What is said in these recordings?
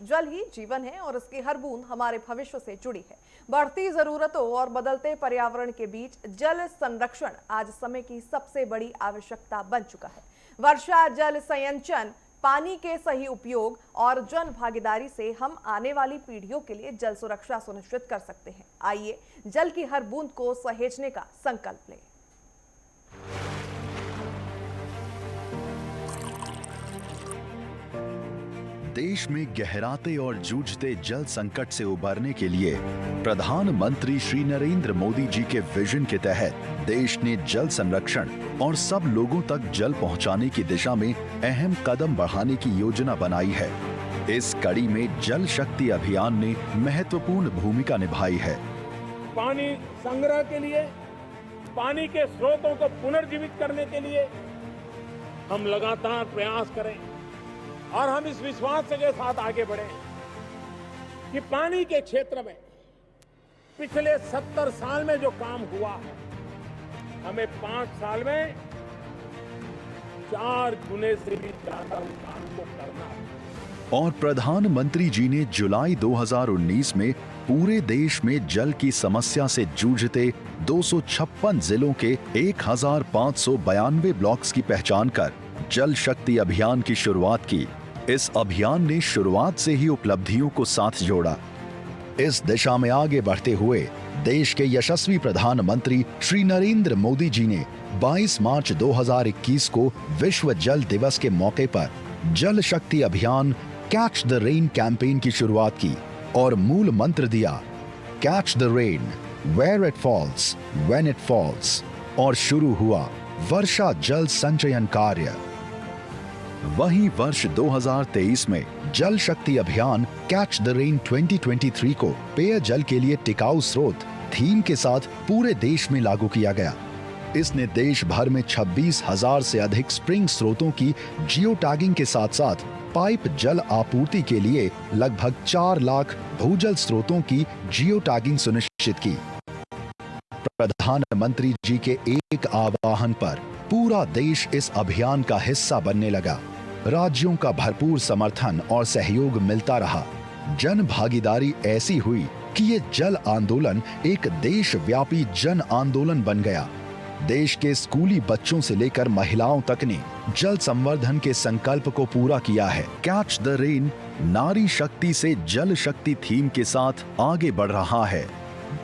जल ही जीवन है और इसकी हर बूंद हमारे भविष्य से जुड़ी है। बढ़ती जरूरतों और बदलते पर्यावरण के बीच जल संरक्षण आज समय की सबसे बड़ी आवश्यकता बन चुका है। वर्षा जल संचयन, पानी के सही उपयोग और जन भागीदारी से हम आने वाली पीढ़ियों के लिए जल सुरक्षा सुनिश्चित कर सकते हैं। आइए जल की हर बूंद को सहेजने का संकल्प लें। देश में गहराते और जूझते जल संकट से उबरने के लिए प्रधानमंत्री श्री नरेंद्र मोदी जी के विजन के तहत देश ने जल संरक्षण और सब लोगों तक जल पहुंचाने की दिशा में अहम कदम बढ़ाने की योजना बनाई है। इस कड़ी में जल शक्ति अभियान ने महत्वपूर्ण भूमिका निभाई है। पानी संग्रह के लिए, पानी के स्रोतों को पुनर्जीवित करने के लिए हम लगातार प्रयास करें और हम इस विश्वास के साथ आगे बढ़े कि पानी के क्षेत्र में पिछले 70 साल में जो काम हुआ है, हमें 5 साल में 4 गुने से भी ज्यादा उस काम को करना है। और प्रधानमंत्री जी ने जुलाई 2019 में पूरे देश में जल की समस्या से जूझते 256 जिलों के 1592 ब्लॉक्स की पहचान कर जल शक्ति अभियान की शुरुआत की। इस अभियान ने शुरुआत से ही उपलब्धियों को साथ जोड़ा। इस दिशा में आगे बढ़ते हुए देश के यशस्वी प्रधानमंत्री श्री नरेंद्र मोदी जी ने 22 मार्च 2021 को विश्व जल दिवस के मौके पर जल शक्ति अभियान कैच द रेन कैंपेन की शुरुआत की और मूल मंत्र दिया, catch the rain where it falls when it falls, और शुरू हुआ वर्षा जल संचयन कार्य। वहीं वर्ष 2023 में जल शक्ति अभियान कैच द रेन 2023 को पेयजल के लिए टिकाऊ स्रोत थीम के साथ पूरे देश में लागू किया गया। इसने देश भर में 26,000 से अधिक स्प्रिंग स्रोतों की जियो टैगिंग के साथ साथ पाइप जल आपूर्ति के लिए लगभग 4 लाख भूजल स्रोतों की जियो टैगिंग सुनिश्चित की। प्रधानमंत्री जी के एक आह्वान पर पूरा देश इस अभियान का हिस्सा बनने लगा। राज्यों का भरपूर समर्थन और सहयोग मिलता रहा। जन भागीदारी ऐसी हुई कि ये जल आंदोलन एक देशव्यापी जन आंदोलन बन गया। देश के स्कूली बच्चों से लेकर महिलाओं तक ने जल संवर्धन के संकल्प को पूरा किया है। कैच द रेन नारी शक्ति से जल शक्ति थीम के साथ आगे बढ़ रहा है।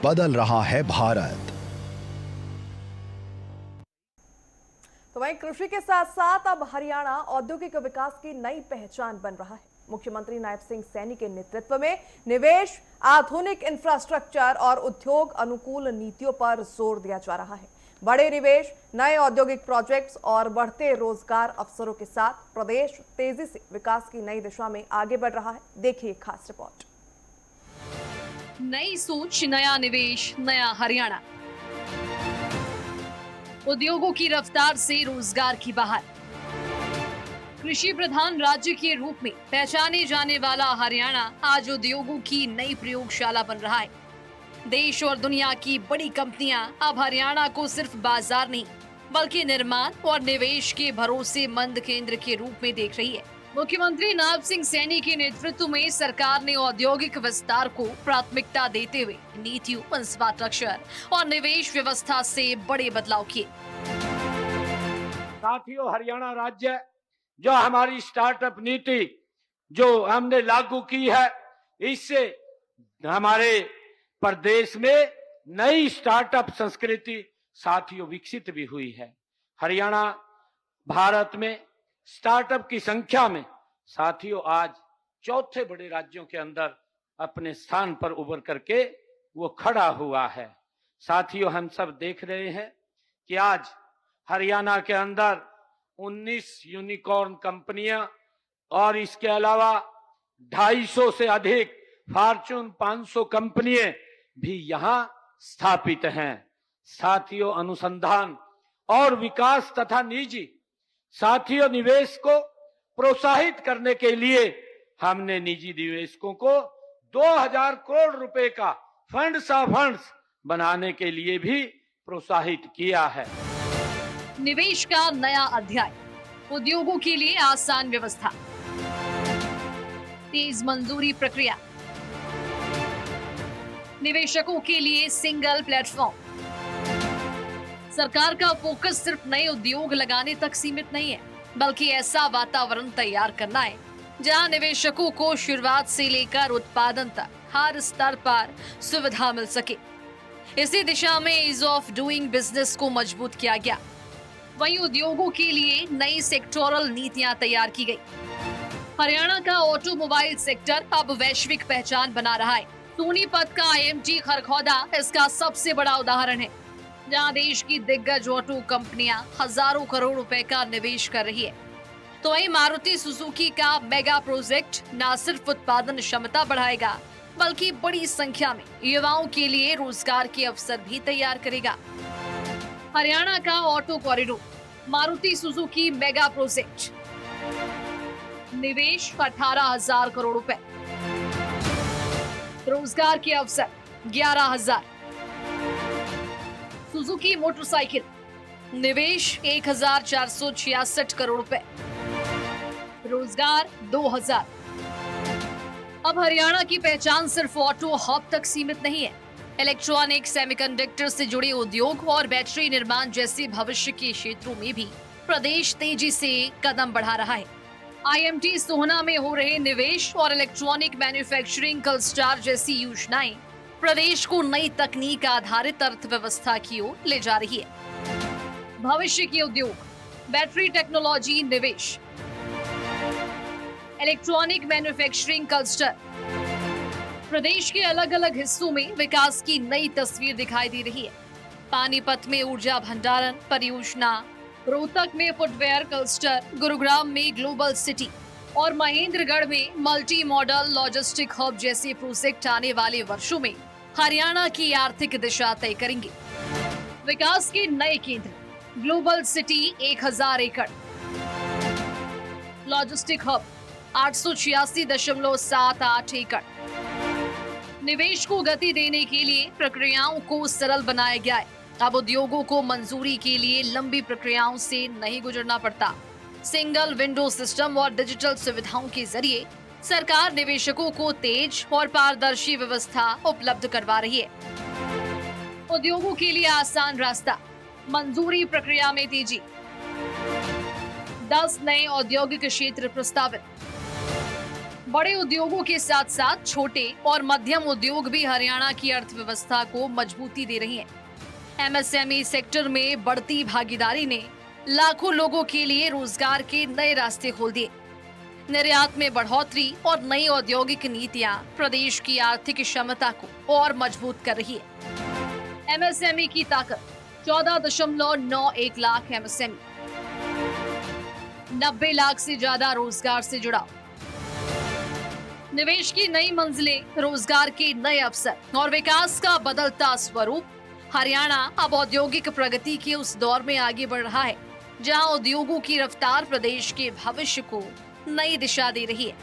बदल रहा है भारत। तो वहीं कृषि के साथ साथ अब हरियाणा औद्योगिक विकास की नई पहचान बन रहा है। मुख्यमंत्री नायब सिंह सैनी के नेतृत्व में निवेश, आधुनिक इंफ्रास्ट्रक्चर और उद्योग अनुकूल नीतियों पर जोर दिया जा रहा है। बड़े निवेश, नए औद्योगिक प्रोजेक्ट्स और बढ़ते रोजगार अवसरों के साथ प्रदेश तेजी से विकास की नई दिशा में आगे बढ़ रहा है। देखिए खास रिपोर्ट। नई सोच, नया निवेश, नया हरियाणा। उद्योगों की रफ्तार से रोजगार की बहार। कृषि प्रधान राज्य के रूप में पहचाने जाने वाला हरियाणा आज उद्योगों की नई प्रयोगशाला बन रहा है। देश और दुनिया की बड़ी कंपनियां अब हरियाणा को सिर्फ बाजार नहीं बल्कि निर्माण और निवेश के भरोसेमंद केंद्र के रूप में देख रही है। मुख्यमंत्री नायब सिंह सैनी के नेतृत्व में सरकार ने औद्योगिक विस्तार को प्राथमिकता देते हुए नीतियों, इंफ्रास्ट्रक्चर और निवेश व्यवस्था से बड़े बदलाव किए। साथियों, हरियाणा राज्य जो हमारी स्टार्टअप नीति जो हमने लागू की है, इससे हमारे प्रदेश में नई स्टार्टअप संस्कृति साथियों विकसित भी हुई है। हरियाणा भारत में स्टार्टअप की संख्या में साथियों आज चौथे बड़े राज्यों के अंदर अपने स्थान पर उभर करके वो खड़ा हुआ है। साथियों, हम सब देख रहे हैं कि आज हरियाणा के अंदर 19 यूनिकॉर्न कंपनियां और इसके अलावा 250 से अधिक फॉर्च्यून 500 कंपनियां भी यहां स्थापित हैं। साथियों, अनुसंधान और विकास तथा निजी साथियों निवेश को प्रोत्साहित करने के लिए हमने निजी निवेशकों को 2000 करोड़ रुपए का फंड्स ऑफ फंड्स बनाने के लिए भी प्रोत्साहित किया है। निवेश का नया अध्याय, उद्योगों के लिए आसान व्यवस्था। तेज मंजूरी प्रक्रिया, निवेशकों के लिए सिंगल प्लेटफॉर्म। सरकार का फोकस सिर्फ नए उद्योग लगाने तक सीमित नहीं है, बल्कि ऐसा वातावरण तैयार करना है जहां निवेशकों को शुरुआत से लेकर उत्पादन तक हर स्तर पर सुविधा मिल सके। इसी दिशा में ईज ऑफ डूइंग बिजनेस को मजबूत किया गया। वहीं उद्योगों के लिए नई सेक्टोरल नीतियां तैयार की गई। हरियाणा का ऑटोमोबाइल सेक्टर अब वैश्विक पहचान बना रहा है। सोनीपत का IMT खरखौदा इसका सबसे बड़ा उदाहरण है, जहां देश की दिग्गज ऑटो कंपनियां हजारों करोड़ रुपए का निवेश कर रही है। तो वहीं मारुति सुजुकी का मेगा प्रोजेक्ट न सिर्फ उत्पादन क्षमता बढ़ाएगा, बल्कि बड़ी संख्या में युवाओं के लिए रोजगार के अवसर भी तैयार करेगा। हरियाणा का auto corridor, Maruti Suzuki mega project, निवेश 18,000 करोड़ रुपए, रोजगार के अवसर 11,000। सुजुकी मोटरसाइकिल, निवेश 1,466 करोड़ रुपए, रोजगार 2,000। अब हरियाणा की पहचान सिर्फ ऑटो हब तक सीमित नहीं है। इलेक्ट्रॉनिक, सेमीकंडक्टर से जुड़े उद्योग और बैटरी निर्माण जैसे भविष्य के क्षेत्रों में भी प्रदेश तेजी से कदम बढ़ा रहा है। IMT सोहना में हो रहे निवेश और इलेक्ट्रॉनिक मैन्युफैक्चरिंग क्लस्टर जैसी योजनाएं प्रदेश को नई तकनीक आधारित अर्थव्यवस्था की ओर ले जा रही है। भविष्य के उद्योग, बैटरी टेक्नोलॉजी निवेश, इलेक्ट्रॉनिक मैन्युफैक्चरिंग क्लस्टर, प्रदेश के अलग अलग हिस्सों में विकास की नई तस्वीर दिखाई दे रही है। पानीपत में ऊर्जा भंडारण परियोजना, रोहतक में फुटवेयर क्लस्टर, गुरुग्राम में ग्लोबल सिटी और महेंद्रगढ़ में मल्टी मॉडल लॉजिस्टिक हब जैसे प्रोजेक्ट आने वाले वर्षों में हरियाणा की आर्थिक दिशा तय करेंगे। विकास के नए केंद्र, ग्लोबल सिटी 1,000 एकड़, लॉजिस्टिक हब 886.78 एकड़। निवेश को गति देने के लिए प्रक्रियाओं को सरल बनाया गया है। अब उद्योगों को मंजूरी के लिए लंबी प्रक्रियाओं से नहीं गुजरना पड़ता। सिंगल विंडो सिस्टम और डिजिटल सुविधाओं के जरिए सरकार निवेशकों को तेज और पारदर्शी व्यवस्था उपलब्ध करवा रही है। उद्योगों के लिए आसान रास्ता, मंजूरी प्रक्रिया में तेजी, 10 नए औद्योगिक क्षेत्र प्रस्तावित। बड़े उद्योगों के साथ साथ छोटे और मध्यम उद्योग भी हरियाणा की अर्थव्यवस्था को मजबूती दे रही हैं। MSME सेक्टर में बढ़ती भागीदारी ने लाखों लोगों के लिए रोजगार के नए रास्ते खोल दिए। निर्यात में बढ़ोतरी और नई औद्योगिक नीतियां प्रदेश की आर्थिक क्षमता को और मजबूत कर रही है। MSME की ताकत 14.91 लाख MSME, 90 लाख से ज्यादा रोजगार से जुड़ा। निवेश की नई मंजिलें, रोजगार के नए अवसर और विकास का बदलता स्वरूप। हरियाणा अब औद्योगिक प्रगति के उस दौर में आगे बढ़ रहा है जहां उद्योगों की रफ्तार प्रदेश के भविष्य को नई दिशा दे रही है।